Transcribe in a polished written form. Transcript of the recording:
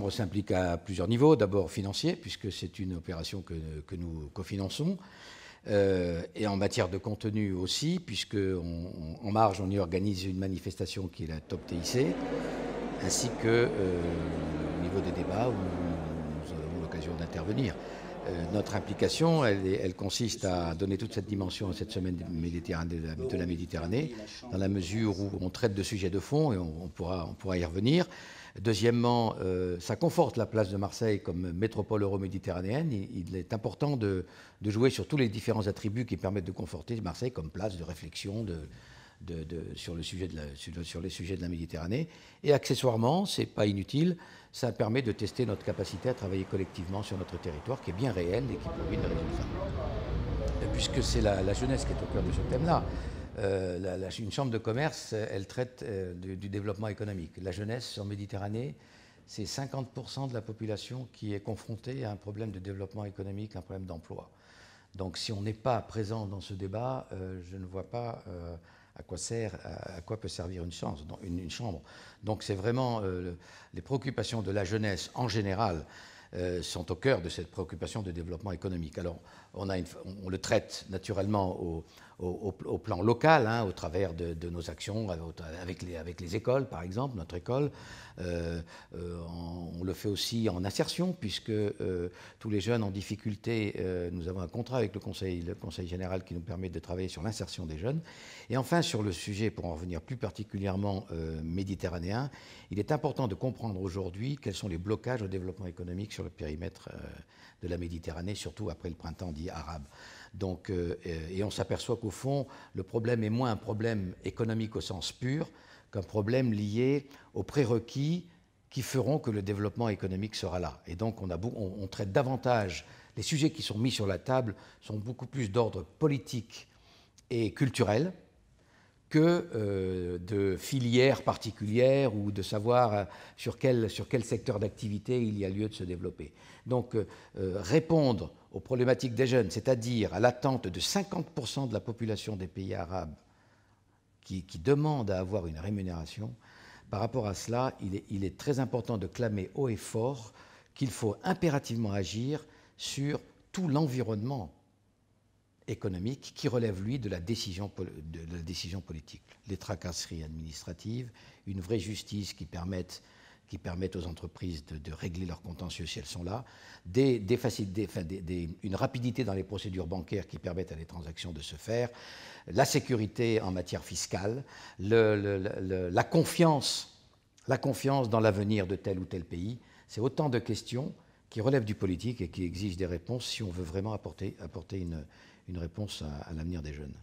Chambre s'implique à plusieurs niveaux. D'abord financier, puisque c'est une opération que nous cofinançons. Et en matière de contenu aussi, puisque en marge, on y organise une manifestation qui est la Top TIC, ainsi que au niveau des débats où nous avons l'occasion d'intervenir. Notre implication, elle consiste à donner toute cette dimension à cette semaine de la Méditerranée, dans la mesure où on traite de sujets de fond, et on pourra y revenir. Deuxièmement, ça conforte la place de Marseille comme métropole euro-méditerranéenne. Il est important de jouer sur tous les différents attributs qui permettent de conforter Marseille comme place de réflexion sur les sujets de la Méditerranée. Et accessoirement, ce n'est pas inutile, ça permet de tester notre capacité à travailler collectivement sur notre territoire, qui est bien réel et qui produit des résultats. Et puisque c'est la jeunesse qui est au cœur de ce thème-là, une chambre de commerce, elle traite du développement économique. La jeunesse en Méditerranée, c'est 50% de la population qui est confrontée à un problème de développement économique, un problème d'emploi. Donc si on n'est pas présent dans ce débat, je ne vois pas à quoi peut servir une chambre. Donc c'est vraiment les préoccupations de la jeunesse en général sont au cœur de cette préoccupation de développement économique. Alors on le traite naturellement au plan local, au travers de nos actions avec les écoles, par exemple, notre école. On le fait aussi en insertion, puisque tous les jeunes en difficulté, nous avons un contrat avec le Conseil général qui nous permet de travailler sur l'insertion des jeunes. Et enfin, sur le sujet, pour en revenir plus particulièrement méditerranéen, il est important de comprendre aujourd'hui quels sont les blocages au développement économique sur le périmètre de la Méditerranée, surtout après le printemps dit arabe. Donc, et on s'aperçoit qu'au fond, le problème est moins un problème économique au sens pur qu'un problème lié aux prérequis qui feront que le développement économique sera là. Et donc, on traite davantage, les sujets qui sont mis sur la table sont beaucoup plus d'ordre politique et culturel que de filières particulières ou de savoir sur quel secteur d'activité il y a lieu de se développer. Donc, répondre aux problématiques des jeunes, c'est-à-dire à l'attente de 50% de la population des pays arabes qui demandent à avoir une rémunération, par rapport à cela, il est très important de clamer haut et fort qu'il faut impérativement agir sur tout l'environnement économique qui relève, lui, de la décision politique. Les tracasseries administratives, une vraie justice qui permette aux entreprises de régler leurs contentieux si elles sont là, une rapidité dans les procédures bancaires qui permettent à les transactions de se faire, la sécurité en matière fiscale, la confiance dans l'avenir de tel ou tel pays. C'est autant de questions qui relèvent du politique et qui exigent des réponses si on veut vraiment apporter une réponse à l'avenir des jeunes.